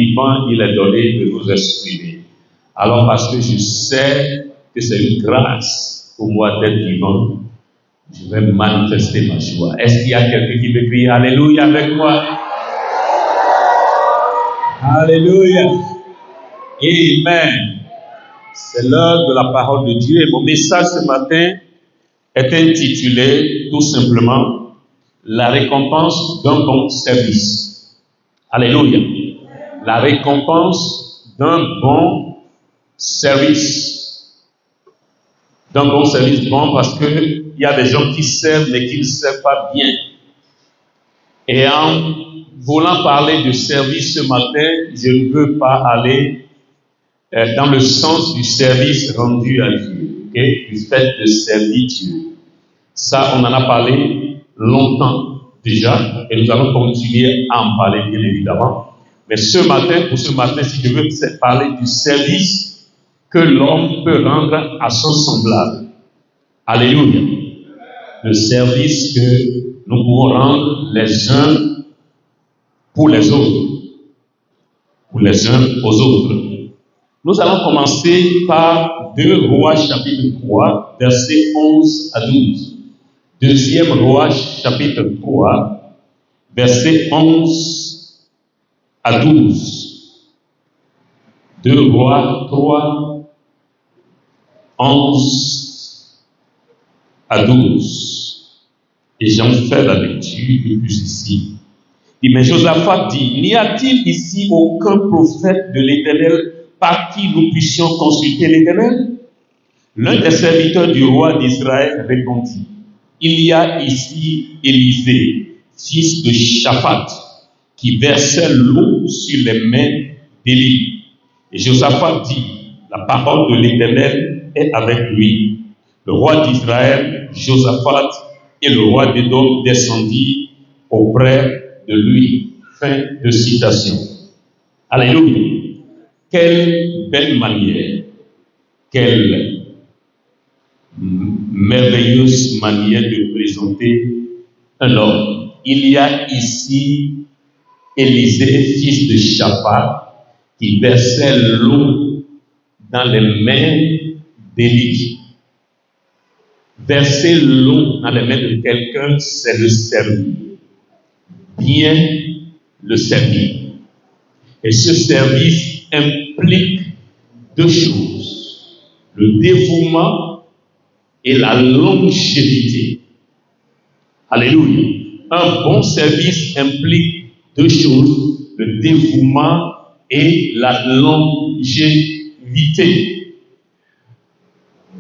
vivant, il est donné de nous exprimer. Alors, parce que je sais que c'est une grâce pour moi d'être vivant, je vais manifester ma joie. Est-ce qu'il y a quelqu'un qui veut crier Alléluia avec moi? Alléluia. Amen. C'est l'heure de la parole de Dieu et mon message ce matin est intitulé tout simplement la récompense d'un bon service. Alléluia. La récompense d'un bon service. D'un bon service, bon parce qu'il y a des gens qui servent mais qui ne servent pas bien. Et en voulant parler de service ce matin, je ne veux pas aller dans le sens du service rendu à Dieu, okay? Du fait de servir Dieu. Ça, on en a parlé longtemps déjà, et nous allons continuer à en parler bien évidemment. Mais ce matin, pour ce matin, si je veux parler du service que l'homme peut rendre à son semblable. Alléluia. Le service que nous pouvons rendre les uns pour les autres. Pour les uns aux autres. Nous allons commencer par 2 Rois chapitre 3, versets 11 à 12. 2 Rois chapitre 3, versets 11 à 12. 2 Rois 3, 11 à 12. Et j'en fais la lecture depuis ici. Mais Josaphat dit, n'y a-t-il ici aucun prophète de l'Éternel par qui nous puissions consulter l'Éternel? L'un des serviteurs du roi d'Israël répondit, il y a ici Élisée, fils de Shaphat, qui versait l'eau sur les mains d'Élie. Et Josaphat dit, la parole de l'Éternel est avec lui. Le roi d'Israël, Josaphat, et le roi d'Édom descendit auprès de lui. Fin de citation. Alléluia. Quelle belle manière, quelle merveilleuse manière de présenter un homme. Il y a ici Élisée, fils de Shaphat, qui versait l'eau dans les mains d'Élie. Verser l'eau dans les mains de quelqu'un, c'est le servir. Bien le servir. Et ce service implique 2 choses, le dévouement et la longévité. Alléluia. Un bon service implique 2 choses, le dévouement et la longévité.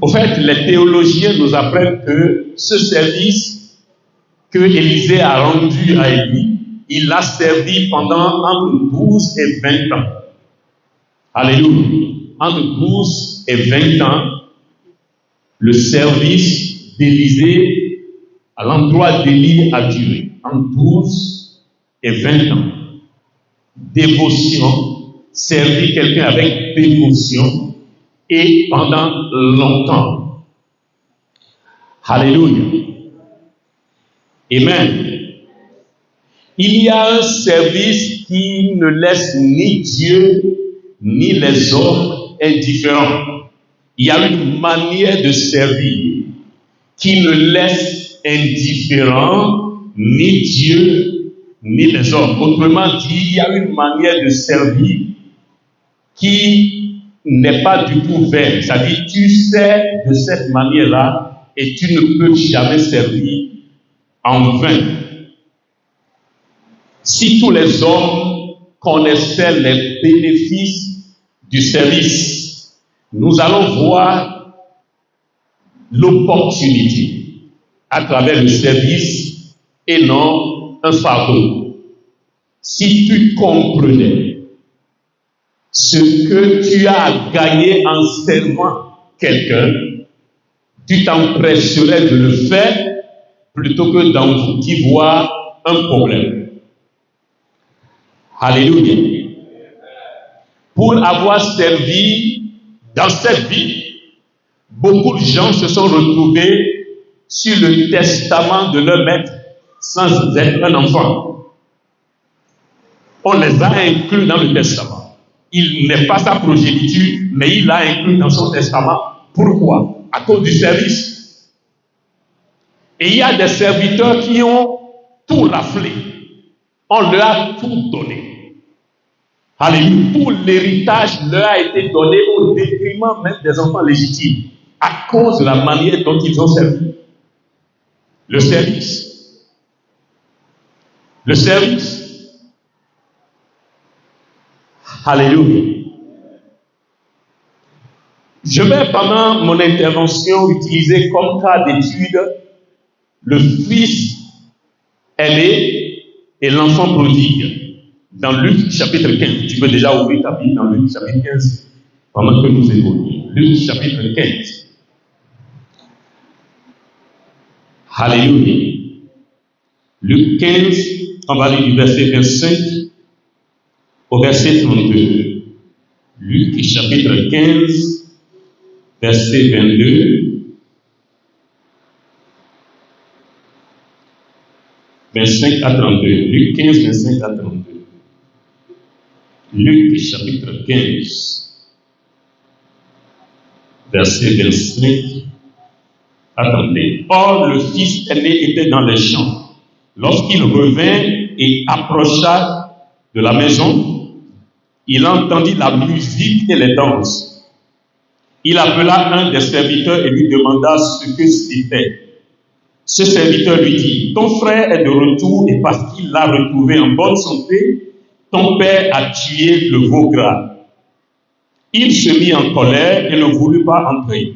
Au fait, les théologiens nous apprennent que ce service que Élisée a rendu à Élie, il l'a servi pendant entre 12 et 20 ans. Alléluia. Entre 12 et 20 ans, le service d'Élisée à l'endroit d'Élie a duré. Entre 12 et 20 ans. Dévotion, servir quelqu'un avec dévotion et pendant longtemps. Alléluia. Amen. Il y a un service qui ne laisse ni Dieu ni les hommes indifférents. Il y a une manière de servir qui ne laisse indifférent ni Dieu ni les hommes. Autrement dit, il y a une manière de servir qui n'est pas du tout vaine. C'est-à-dire, tu sais de cette manière-là et tu ne peux jamais servir en vain. Si tous les hommes connaissaient les bénéfices du service, nous allons voir l'opportunité à travers le service et non un fardeau. Si tu comprenais ce que tu as à gagner en servant quelqu'un, tu t'empresserais de le faire plutôt que d'y voir un problème. Alléluia. Pour avoir servi dans cette vie, beaucoup de gens se sont retrouvés sur le testament de leur maître sans être un enfant. On les a inclus dans le testament. Il n'est pas sa progéniture, mais il l'a inclus dans son testament. Pourquoi? À cause du service. Et il y a des serviteurs qui ont tout raflé. On leur a tout donné. Alléluia. Tout l'héritage leur a été donné au détriment même des enfants légitimes, à cause de la manière dont ils ont servi. Le service. Le service. Alléluia. Je vais pendant mon intervention utiliser comme cas d'étude le fils aîné et l'enfant prodigue dans Luc chapitre 15. Tu peux déjà ouvrir ta Bible dans Luc chapitre 15 pendant que nous évoluons. Luc chapitre 15. Alléluia. Luc 15, on va lire du verset 25 au verset 32. Luc chapitre 15, verset 22, 25 à 32. Luc 15, 25 à 32. Luc chapitre 15, verset 25 à 32. Or, le fils aîné était dans les champs. Lorsqu'il revint et approcha de la maison, il entendit la musique et les danses. Il appela un des serviteurs et lui demanda ce que c'était. Ce serviteur lui dit, ton frère est de retour et parce qu'il l'a retrouvé en bonne santé, ton père a tué le veau gras. Il se mit en colère et ne voulut pas entrer.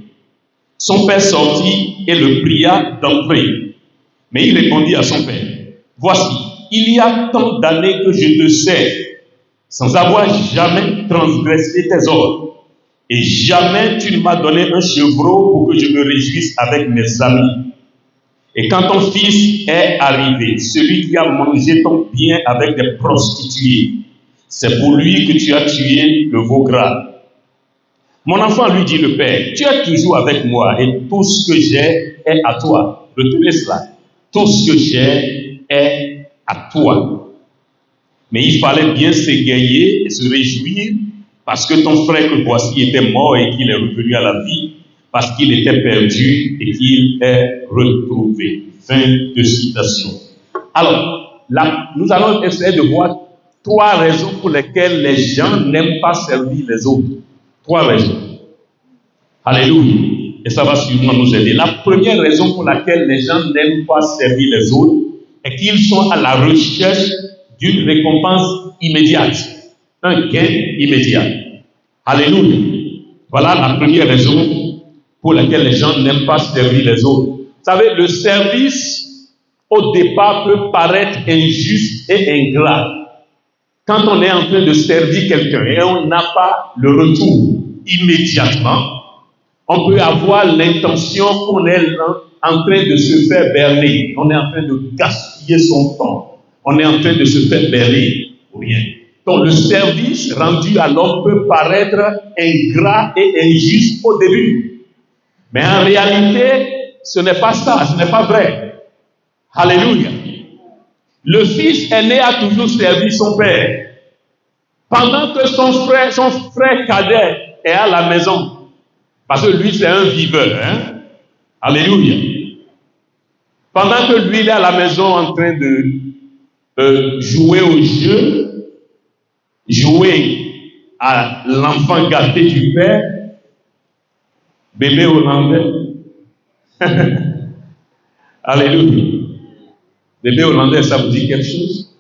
Son père sortit et le pria d'entrer. Mais il répondit à son père, voici, il y a tant d'années que je te sers, sans avoir jamais transgressé tes ordres. Et jamais tu ne m'as donné un chevreau pour que je me réjouisse avec mes amis. Et quand ton fils est arrivé, celui qui a mangé ton bien avec des prostituées, c'est pour lui que tu as tué le veau gras. Mon enfant, lui dit le père, tu es toujours avec moi et tout ce que j'ai est à toi. Retenez cela. Tout ce que j'ai est à toi. Mais il fallait bien s'égayer et se réjouir parce que ton frère que voici était mort et qu'il est revenu à la vie, parce qu'il était perdu et qu'il est retrouvé. Fin de citation. Alors, là, nous allons essayer de voir 3 raisons pour lesquelles les gens n'aiment pas servir les autres. 3 raisons. Alléluia. Et ça va sûrement nous aider. La première raison pour laquelle les gens n'aiment pas servir les autres est qu'ils sont à la recherche d'une récompense immédiate. Un gain immédiat. Alléluia. Voilà la première raison pour laquelle les gens n'aiment pas servir les autres. Vous savez, le service, au départ, peut paraître injuste et ingrat. Quand on est en train de servir quelqu'un et on n'a pas le retour immédiatement, on peut avoir l'intention qu'on est en train de se faire berner. On est en train de gaspiller son temps. On est en train de se faire berner pour rien. Donc le service rendu à l'homme peut paraître ingrat et injuste au début. Mais en réalité, ce n'est pas ça, ce n'est pas vrai. Alléluia. Le fils aîné a toujours servi son père. Pendant que son frère cadet est à la maison. Parce que lui, c'est un viveur. Hein? Alléluia. Pendant que lui, il est à la maison en train de jouer au jeu, jouer à l'enfant gâté du père, bébé hollandais. Alléluia. Bébé hollandais, ça vous dit quelque chose?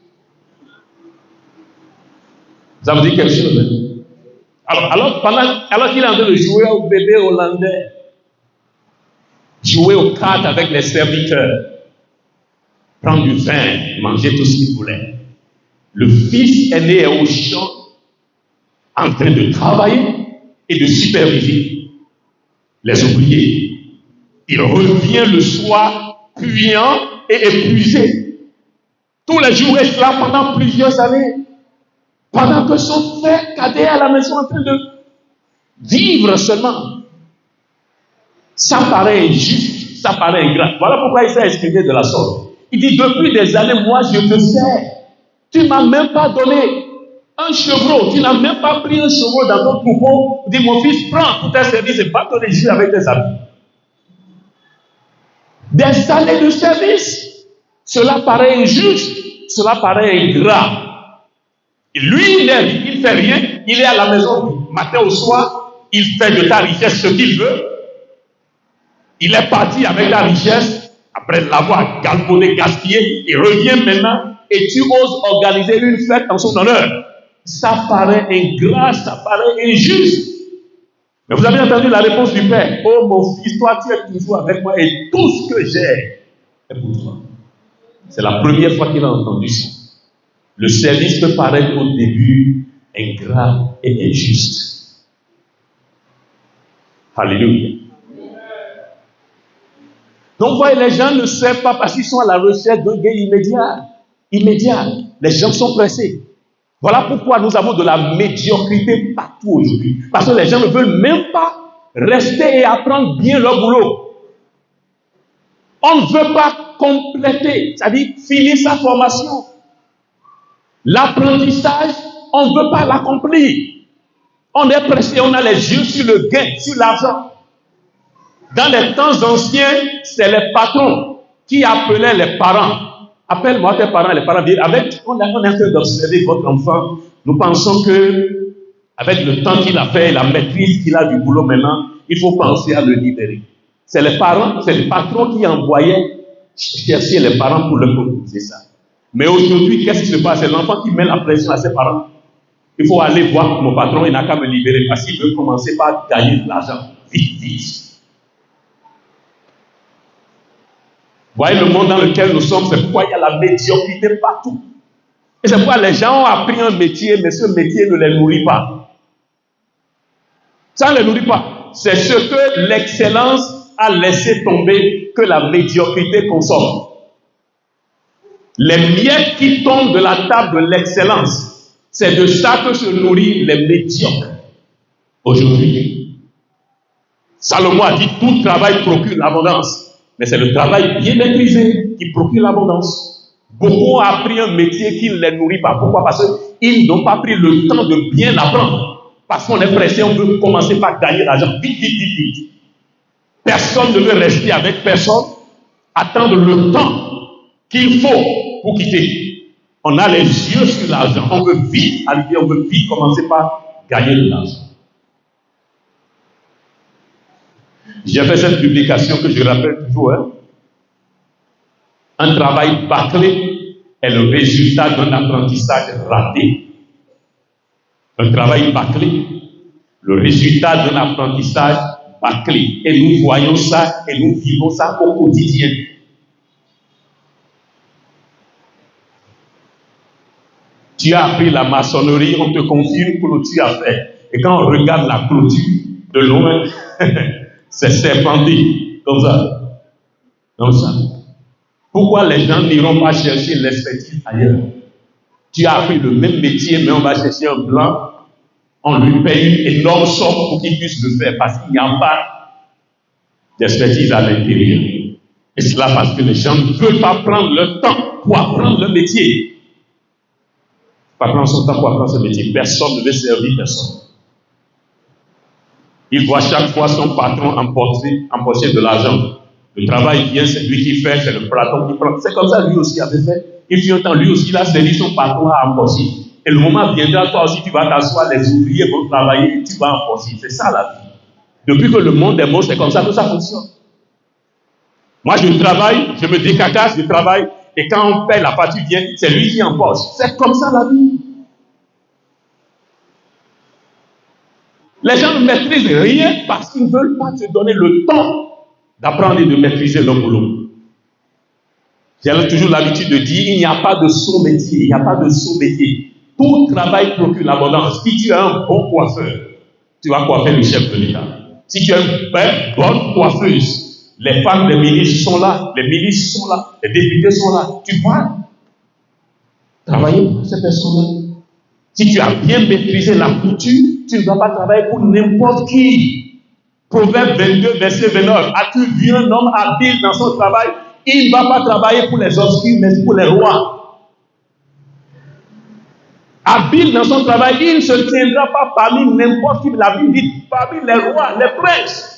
Ça vous dit quelque chose? Hein? Alors qu'il est en train de jouer au bébé hollandais, jouer aux cartes avec les serviteurs, prendre du vin, manger tout ce qu'il voulait. Le fils aîné est au champ, en train de travailler et de superviser les ouvriers. Il revient le soir, puant et épuisé. Tous les jours, reste là pendant plusieurs années. Pendant que son frère cadet est à la maison en train de vivre seulement. Ça paraît injuste, ça paraît ingrat. Voilà pourquoi il s'est exprimé de la sorte. Il dit, depuis des années, moi je te sers. Tu ne m'as même pas donné un chevreau. Tu n'as même pas pris un chevreau dans ton troupeau. Dis, mon fils, prends pour tes services et va te réjouir avec tes amis. Des années de service. Cela paraît injuste. Cela paraît ingrat. Et lui, il ne fait rien. Il est à la maison du matin au soir. Il fait de ta richesse ce qu'il veut. Il est parti avec ta richesse. Après l'avoir galvaudé, gaspillé, il revient maintenant et tu oses organiser une fête en son honneur. Ça paraît ingrat, ça paraît injuste. Mais vous avez entendu la réponse du Père. Oh mon fils, toi tu es toujours avec moi et tout ce que j'ai est pour toi. C'est la première fois qu'il a entendu ça. Le service peut paraître au début ingrat et injuste. Alléluia. Donc, voyez, les gens ne servent pas parce qu'ils sont à la recherche d'un gain immédiat. Les gens sont pressés. Voilà pourquoi nous avons de la médiocrité partout aujourd'hui. Parce que les gens ne veulent même pas rester et apprendre bien leur boulot. On ne veut pas compléter, c'est-à-dire finir sa formation. L'apprentissage, on ne veut pas l'accomplir. On est pressé, on a les yeux sur le gain, sur l'argent. Dans les temps anciens, c'est les patrons qui appelaient les parents. Appelle-moi tes parents, les parents viennent. On est en train d'observer votre enfant. Nous pensons que, avec le temps qu'il a fait, la maîtrise qu'il a du boulot maintenant, il faut penser à le libérer. C'est les parents, c'est les patrons qui envoyaient chercher les parents pour leur proposer ça. Mais aujourd'hui, qu'est-ce qui se passe? C'est l'enfant qui met la pression à ses parents. Il faut aller voir mon patron, il n'a qu'à me libérer parce qu'il veut commencer par gagner de l'argent. Vite, vite. Voyez le monde dans lequel nous sommes, c'est pourquoi il y a la médiocrité partout. Et c'est pourquoi les gens ont appris un métier, mais ce métier ne les nourrit pas. Ça ne les nourrit pas. C'est ce que l'excellence a laissé tomber que la médiocrité consomme. Les miettes qui tombent de la table de l'excellence, c'est de ça que se nourrissent les médiocres aujourd'hui. Salomon a dit, tout travail procure l'abondance. Mais c'est le travail bien maîtrisé qui procure l'abondance. Beaucoup ont appris un métier qui ne les nourrit pas. Pourquoi? Parce qu'ils n'ont pas pris le temps de bien apprendre. Parce qu'on est pressé, on veut commencer par gagner l'argent. Vite, vite, vite, vite. Personne ne veut rester avec personne, attendre le temps qu'il faut pour quitter. On a les yeux sur l'argent. On veut vite arriver, on veut vite commencer par gagner de l'argent. J'ai fait cette publication que je rappelle toujours. Un travail bâclé est le résultat d'un apprentissage raté. Un travail bâclé, le résultat d'un apprentissage bâclé. Et nous voyons ça et nous vivons ça au quotidien. Tu as appris la maçonnerie, on te confie une clôture à faire. Et quand on regarde la clôture de loin, c'est serpenté, comme ça. Comme ça. Pourquoi les gens n'iront pas chercher l'expertise ailleurs? Tu as appris le même métier, mais on va chercher un blanc, on lui paye une énorme somme pour qu'il puisse le faire, parce qu'il n'y a pas d'expertise à l'intérieur. Et cela parce que les gens ne veulent pas prendre leur temps pour apprendre le métier. Pas prendre son temps pour apprendre ce métier. Personne ne veut servir personne. Il voit chaque fois son patron empocher de l'argent. Le travail vient, c'est lui qui fait, c'est le patron qui prend. C'est comme ça lui aussi avait fait. Il fut un temps, lui aussi, il a servi son patron à empocher. Et le moment viendra, toi aussi, tu vas t'asseoir, les ouvriers vont travailler et tu vas empocher. C'est ça la vie. Depuis que le monde est mort, c'est comme ça que ça fonctionne. Moi, je travaille, je me décacasse, je travaille, et quand on paie, la partie vient, c'est lui qui empoche. C'est comme ça la vie. Les gens ne maîtrisent rien parce qu'ils ne veulent pas se donner le temps d'apprendre et de maîtriser leur boulot. J'ai toujours l'habitude de dire, il n'y a pas de sot métier, il n'y a pas de sot métier. Tout travail procure l'abondance. Si tu as un bon coiffeur, tu vas coiffer le chef de l'État. Si tu as une bonne coiffeuse, les femmes des ministres sont là, les ministres sont là, les députés sont là. Tu vas travailler pour ces personnes-là. Si tu as bien maîtrisé la couture, tu ne vas pas travailler pour n'importe qui. Proverbe 22, verset 29. As-tu vu un homme habile dans son travail? Il ne va pas travailler pour les obscurs, mais pour les rois. habile dans son travail, il ne se tiendra pas parmi n'importe qui. La Bible dit parmi les rois, les princes.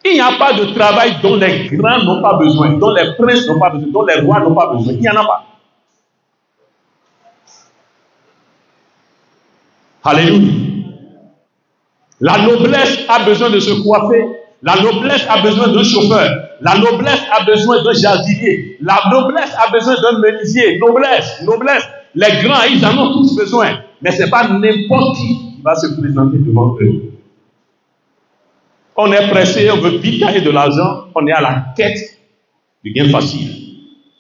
Il n'y a pas de travail dont les grands n'ont pas besoin, dont les princes n'ont pas besoin, dont les rois n'ont pas besoin. Il n'y en a pas. Alléluia. La noblesse a besoin de se coiffer. La noblesse a besoin d'un chauffeur. La noblesse a besoin d'un jardinier. La noblesse a besoin d'un menuisier. Noblesse, noblesse. Les grands, ils en ont tous besoin. Mais ce n'est pas n'importe qui va se présenter devant eux. On est pressé, on veut vite gagner de l'argent. On est à la quête du gain facile.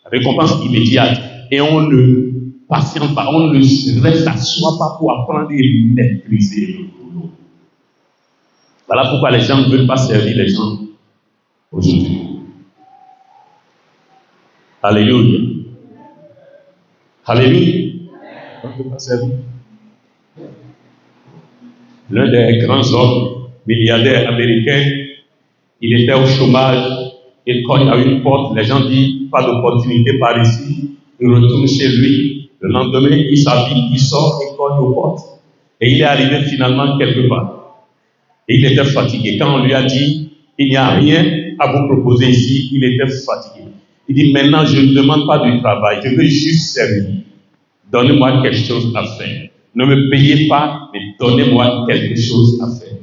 Récompense immédiate. Et on ne patiente pas. On ne s'assoit pas pour apprendre et maîtriser le boulot. Voilà pourquoi les gens ne veulent pas servir les gens aujourd'hui. Alléluia. Alléluia. On ne veut pas servir. L'un des grands hommes milliardaires américains, il était au chômage, il cogne à une porte, les gens disent pas d'opportunité par ici, il retourne chez lui. Le lendemain, il s'habille, il sort, il cogne aux portes. Et il est arrivé finalement quelque part. Et il était fatigué. Quand on lui a dit, il n'y a rien à vous proposer ici, il était fatigué. Il dit, maintenant, je ne demande pas du travail, je veux juste servir. Donnez-moi quelque chose à faire. Ne me payez pas, mais donnez-moi quelque chose à faire.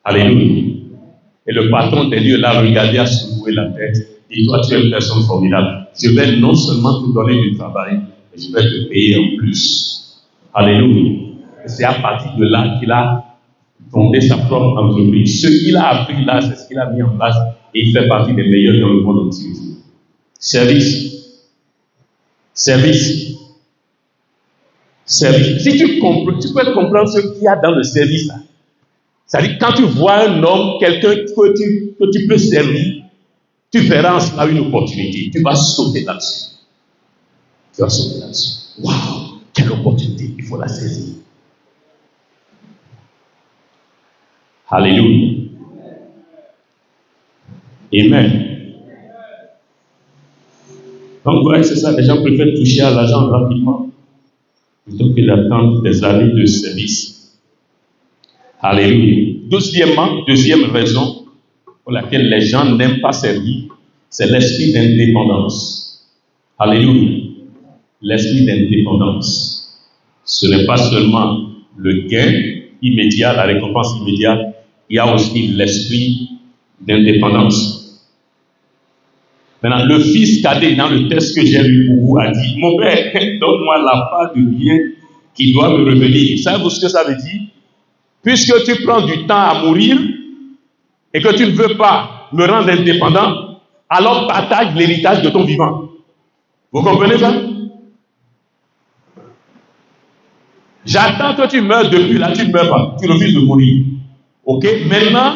Alléluia. Et le patron des lieux l'a regardé, a secoué la tête. Dit, toi, tu es une personne formidable. Je vais non seulement te donner du travail, mais je vais te payer en plus. Alléluia. Et c'est à partir de là qu'il a fondé sa propre entreprise. Ce qu'il a appris là, c'est ce qu'il a mis en place. Et il fait partie des meilleurs dans le monde entier. Service. Service. Service. Si tu comprends, tu peux comprendre ce qu'il y a dans le service là. C'est-à-dire, quand tu vois un homme, quelqu'un que tu peux servir, tu verras en cela une opportunité. Tu vas sauter là-dessus. Tu vas sauter là-dessus. Waouh, quelle opportunité, il faut la saisir. Alléluia. Amen. Donc, ouais, c'est ça, les gens préfèrent toucher à l'argent rapidement plutôt que d'attendre des années de service. Alléluia. Deuxième raison pour laquelle les gens n'aiment pas servir, c'est l'esprit d'indépendance. Alléluia. L'esprit d'indépendance. Ce n'est pas seulement le gain immédiat, la récompense immédiate, il y a aussi l'esprit d'indépendance. Maintenant, le fils cadet, dans le texte que j'ai lu pour vous, a dit, mon père, donne-moi la part de bien qui doit me revenir. Savez-vous ce que ça veut dire? Puisque tu prends du temps à mourir et que tu ne veux pas me rendre indépendant, alors partage l'héritage de ton vivant. Vous comprenez ça? J'attends que tu meurs depuis là, tu ne meurs pas, tu refuses de mourir. Ok? Maintenant,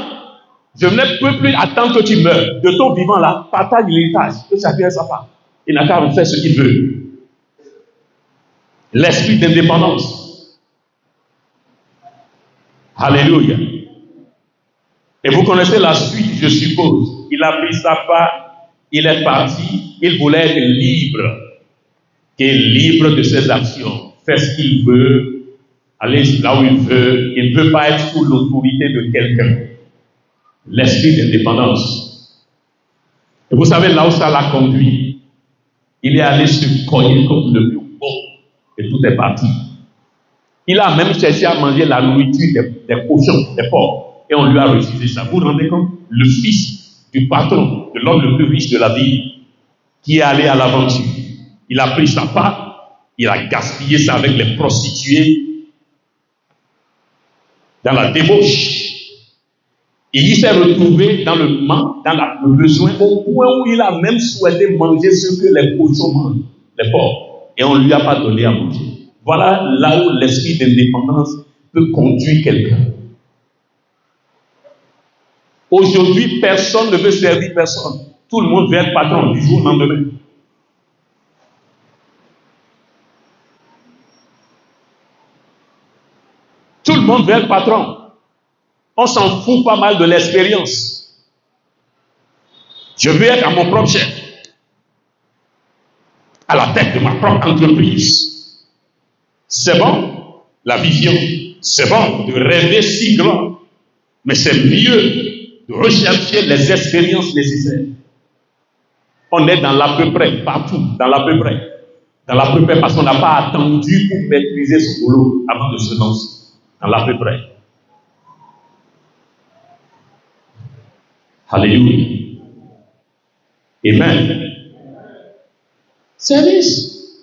je ne peux plus attendre que tu meurs. De ton vivant là, partage l'héritage, que chacun ait sa part. Il n'a qu'à faire ce qu'il veut. L'esprit d'indépendance. Alléluia. Et vous connaissez la suite, je suppose. Il a pris sa part, il est parti, il voulait être libre. Qu'il est libre de ses actions, faire ce qu'il veut, aller là où il ne veut pas être sous l'autorité de quelqu'un. L'esprit d'indépendance. Et vous savez là où ça l'a conduit? Il est allé se cogner comme le plus beau et tout est parti. Il a même cherché à manger la nourriture des cochons, des porcs, et on lui a refusé ça. Vous vous rendez compte? Le fils du patron, de l'homme le plus riche de la ville, qui est allé à l'aventure. Il a pris sa part, il a gaspillé ça avec les prostituées, dans la débauche. Et il s'est retrouvé dans le manque, dans le besoin, au point où il a même souhaité manger ce que les cochons mangent, les porcs, et on ne lui a pas donné à manger. Voilà là où l'esprit d'indépendance peut conduire quelqu'un. Aujourd'hui, personne ne veut servir personne. Tout le monde veut être patron du jour au lendemain. Tout le monde veut être patron. On s'en fout pas mal de l'expérience. Je veux être à mon propre chef. à la tête de ma propre entreprise. C'est bon, la vision. C'est bon de rêver si grand. Mais c'est mieux de rechercher les expériences nécessaires. On est dans l'à peu près, partout, dans l'à peu près. Dans l'à peu près, parce qu'on n'a pas attendu pour maîtriser son boulot avant de se lancer. Dans l'à peu près. Alléluia. Amen. Service.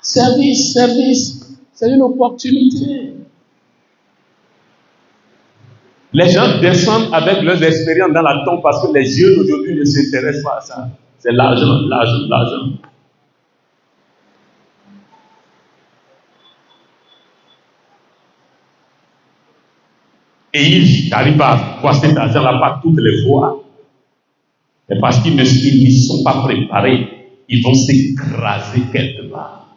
Service, service. C'est une opportunité. Les gens descendent avec leurs expériences dans la tombe parce que les jeunes aujourd'hui ne s'intéressent pas à ça. C'est l'argent, l'argent, l'argent. Et ils n'arrivent pas à voir cet argent-là pas toutes les fois. Mais parce qu'ils ne sont pas préparés, ils vont s'écraser quelque part.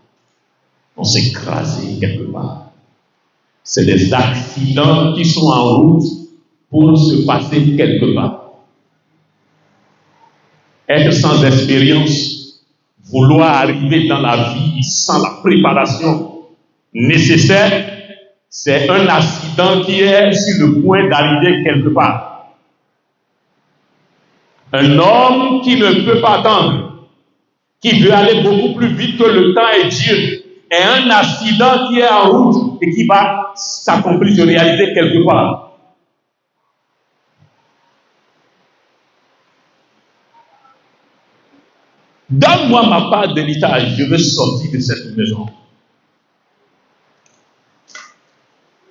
Ils vont s'écraser quelque part. C'est des accidents qui sont en route pour se passer quelque part. Être sans expérience, vouloir arriver dans la vie sans la préparation nécessaire, c'est un accident qui est sur le point d'arriver quelque part. Un homme qui ne peut pas attendre, qui veut aller beaucoup plus vite que le temps et Dieu, est un accident qui est en route et qui va s'accomplir, se réaliser quelque part. Donne-moi ma part d'héritage, je veux sortir de cette maison.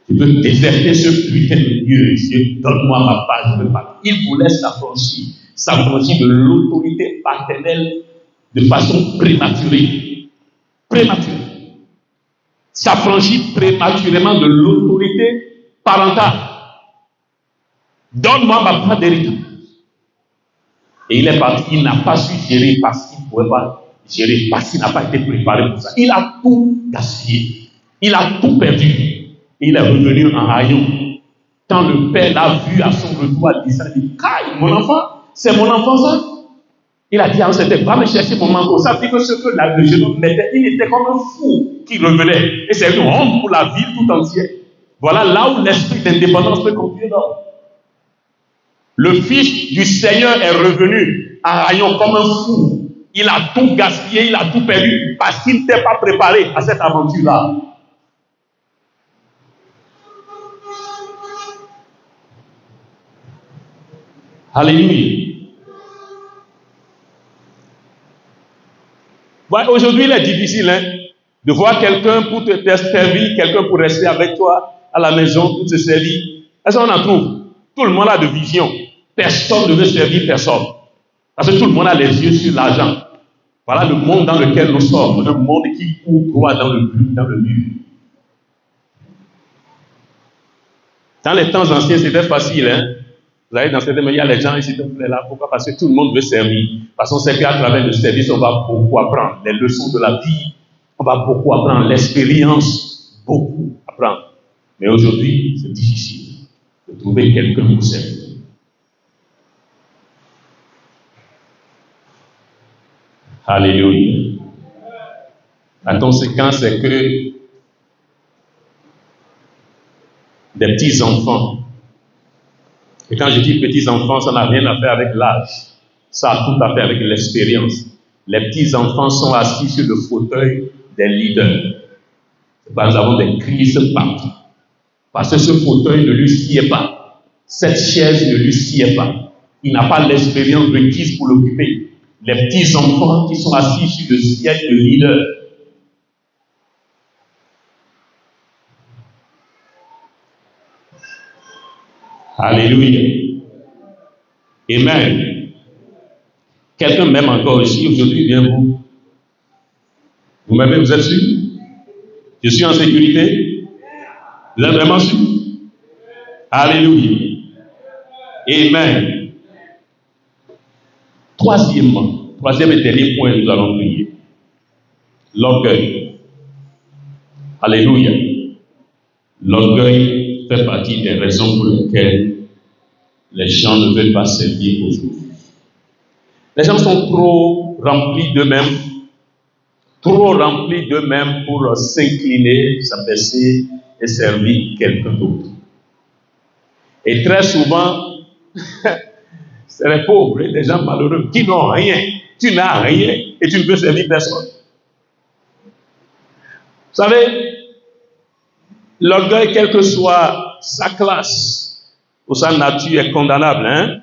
Je veux déserter ce putain de lieu. Donne-moi ma part, je veux pas. Il voulait s'affranchir de l'autorité paternelle de façon prématurée. Prématurée. S'affranchir prématurément de l'autorité parentale. Donne-moi ma part d'héritage. Et il est parti, il n'a pas su gérer parce qu'il ne pouvait pas gérer, parce qu'il n'a pas été préparé pour ça. Il a tout gaspillé. Il a tout perdu. Et il est revenu en haillon. Quand le père l'a vu à son retour, il dit, Caille, mon enfant, c'est mon enfant ça. Il a dit à un certain, va me chercher mon manteau. Ça veut dire que ce que le jeune homme mettait, il était comme un fou qui revenait. Et c'est une honte pour la ville tout entière. Voilà là où l'esprit d'indépendance peut conduire l'homme. Le fils du Seigneur est revenu en rayon comme un fou. Il a tout gaspillé, il a tout perdu parce qu'il n'était pas préparé à cette aventure-là. Alléluia. Ouais, aujourd'hui, il est difficile de voir quelqu'un pour te servir, quelqu'un pour rester avec toi à la maison, pour te servir. Est-ce qu'on en trouve? Tout le monde a de vision. Personne ne veut servir personne. Parce que tout le monde a les yeux sur l'argent. Voilà le monde dans lequel nous sommes. Un monde qui court droit dans le mur. Dans les temps anciens, c'était facile. Vous allez dans certains milieux, il y a les gens ici, là. Pourquoi? Parce que tout le monde veut servir. Parce qu'on sait qu'à travers le service, on va beaucoup apprendre. Les leçons de la vie, on va beaucoup apprendre. L'expérience, beaucoup apprendre. Mais aujourd'hui, c'est difficile de trouver quelqu'un pour servir. Alléluia. La conséquence, c'est que des petits-enfants, et quand je dis petits-enfants, ça n'a rien à faire avec l'âge, ça a tout à fait avec l'expérience. Les petits-enfants sont assis sur le fauteuil des leaders. Nous avons des crises partout. Parce que ce fauteuil ne lui sied pas. Cette chaise ne lui sied pas. Il n'a pas l'expérience requise pour l'occuper. Les petits-enfants qui sont assis sur le siège de leader. Alléluia. Amen. Quelqu'un m'aime encore ici aujourd'hui, bien vous. Vous m'aimez, vous êtes sûr? Je suis en sécurité? Vous êtes vraiment sûr? Alléluia. Amen. Troisième et dernier point, nous allons prier. L'orgueil. Alléluia. L'orgueil fait partie des raisons pour lesquelles les gens ne veulent pas servir aujourd'hui. Les gens sont trop remplis d'eux-mêmes, trop remplis d'eux-mêmes pour s'incliner, s'abaisser et servir quelqu'un d'autre. Et très souvent, c'est les pauvres, les gens malheureux qui n'ont rien. Tu n'as rien et tu ne peux servir personne. Vous savez, l'orgueil, quelle que soit sa classe ou sa nature, est condamnable. Hein?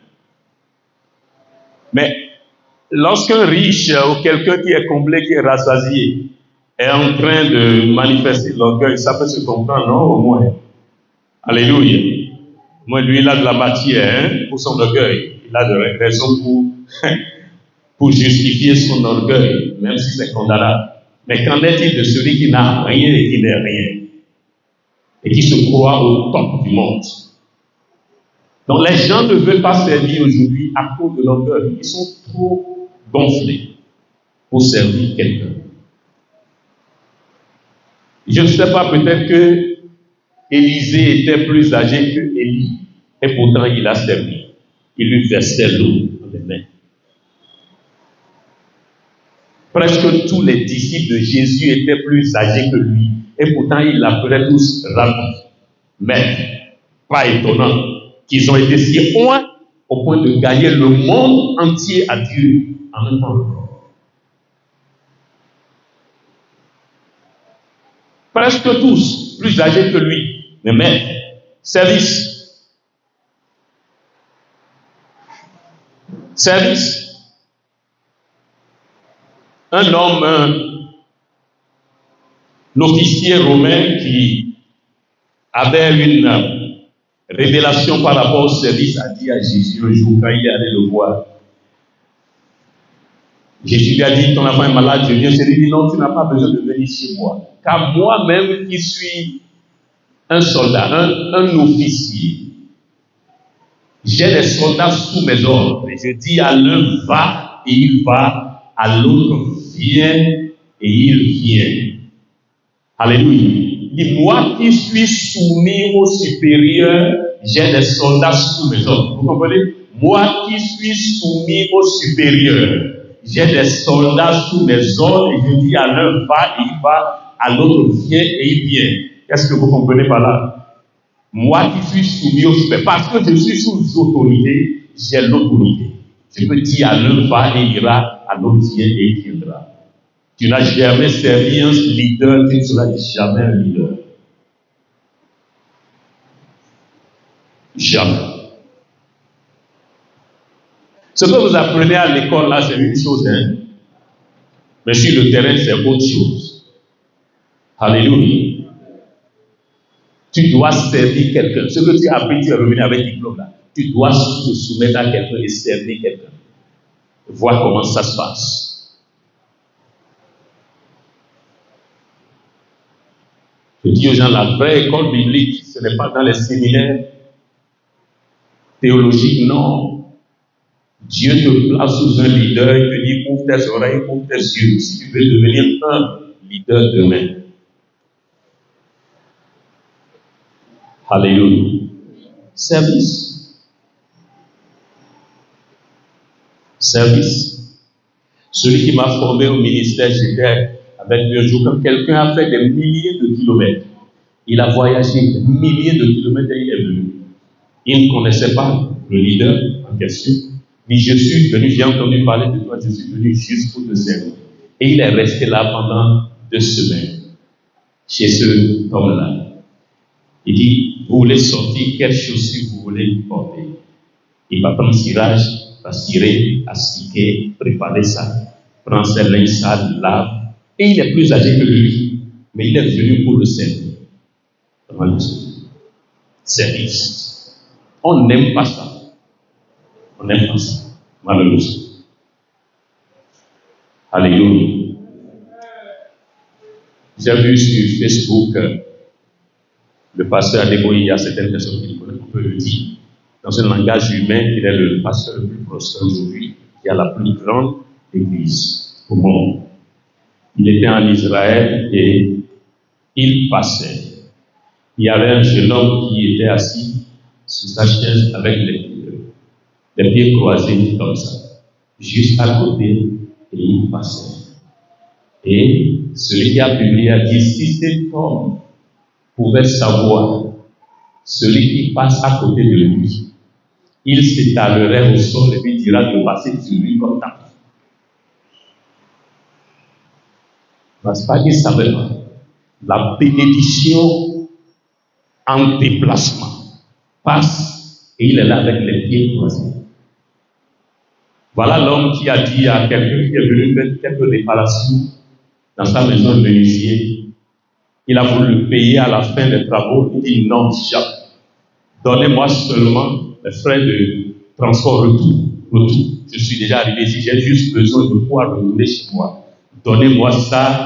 Mais lorsqu'un riche ou quelqu'un qui est comblé, qui est rassasié, est en train de manifester l'orgueil, ça peut se comprendre, non? Au moins. Alléluia. Moi, lui, il a de la matière pour son orgueil. Il a de raisons pour justifier son orgueil, même si c'est condamnable. Mais qu'en est-il de celui qui n'a rien et qui n'est rien, et qui se croit au top du monde? Donc les gens ne veulent pas servir aujourd'hui à cause de l'orgueil. Ils sont trop gonflés pour servir quelqu'un. Je ne sais pas, peut-être que Élisée était plus âgé que Élie, et pourtant il a servi. Il lui versait l'eau dans les mains. Presque tous les disciples de Jésus étaient plus âgés que lui, et pourtant il l'appelait tous Rabbi, maître. Pas étonnant qu'ils ont été si loin au point de gagner le monde entier à Dieu en même temps. Presque tous plus âgés que lui. Mais maître, service. Service. Un homme, un officier romain qui avait une révélation par rapport au service, a dit à Jésus un jour quand il est allé le voir. Jésus lui a dit, ton enfant est malade, je viens. Jésus lui dit, non, tu n'as pas besoin de venir chez moi. Car moi-même qui suis un soldat, un officier, j'ai des soldats sous mes ordres. Et je dis à l'un, va, et il va, à l'autre, viens, et il vient. Alléluia. Il dit, moi qui suis soumis au supérieur, j'ai des soldats sous mes ordres. Vous comprenez? Moi qui suis soumis au supérieur, j'ai des soldats sous mes ordres, et je dis à l'un, va, et il va, à l'autre, viens, et il vient. Qu'est-ce que vous comprenez par là? Moi qui suis soumis au supérieur, parce que je suis sous autorité, j'ai l'autorité. Je peux dire à l'un, va, et il ira, à l'autre, viens, et il viendra. Tu n'as jamais servi un leader, tu ne seras jamais un leader. Jamais. Ce que vous apprenez à l'école, là, c'est une chose, hein? Mais sur le terrain, c'est autre chose. Alléluia. Tu dois servir quelqu'un. Ce que tu as appris, tu es revenu avec diplôme, là. Tu dois te soumettre à quelqu'un et servir quelqu'un. Voir comment ça se passe. Je dis aux gens, la vraie école biblique, ce n'est pas dans les séminaires théologiques, non. Dieu te place sous un leader, il te dit, ouvre tes oreilles, ouvre tes yeux, si tu veux devenir un leader demain. Alléluia. Service. Service. Celui qui m'a formé au ministère, j'étais avec lui un jour, comme quelqu'un a fait des milliers de kilomètres. Il a voyagé des milliers de kilomètres et il est venu. Il ne connaissait pas le leader en question. Mais je suis venu, j'ai entendu parler de toi, je suis venu juste pour te servir. Et il est resté là pendant 2 semaines, chez ce homme-là. Il dit, vous voulez sortir, quelles chaussures vous voulez porter? Il va prendre cirage, va cirer, astiquer, préparer ça, prendre ses linges sales, lave. Et il est plus âgé que lui, mais il est venu pour le servir. Service. On n'aime pas ça. On n'aime pas ça, malheureusement. Alléluia. J'ai vu sur Facebook le pasteur Adeboye, il y a certaines personnes qui connaissent, on peut le dire, dans un langage humain, il est le pasteur le plus prospère aujourd'hui, qui a la plus grande église au monde. Il était en Israël et il passait. Il y avait un jeune homme qui était assis sur sa chaise avec les pieds croisés comme ça, juste à côté, et il passait. Et celui qui a publié a dit, si cet homme pouvait savoir, celui qui passe à côté de lui, il s'étalerait au sol et lui dira de passer sur lui comme ça. N'est-ce pas qu'il savait pas? La bénédiction en déplacement passe et il est là avec les pieds croisés. Voilà l'homme qui a dit à quelqu'un qui est venu faire quelques réparations dans sa maison de menuisier. Il a voulu le payer à la fin des travaux. Il dit non, Jacques, donnez-moi seulement les frais de transport retour. Je suis déjà arrivé ici, j'ai juste besoin de pouvoir retourner chez moi. Donnez-moi ça.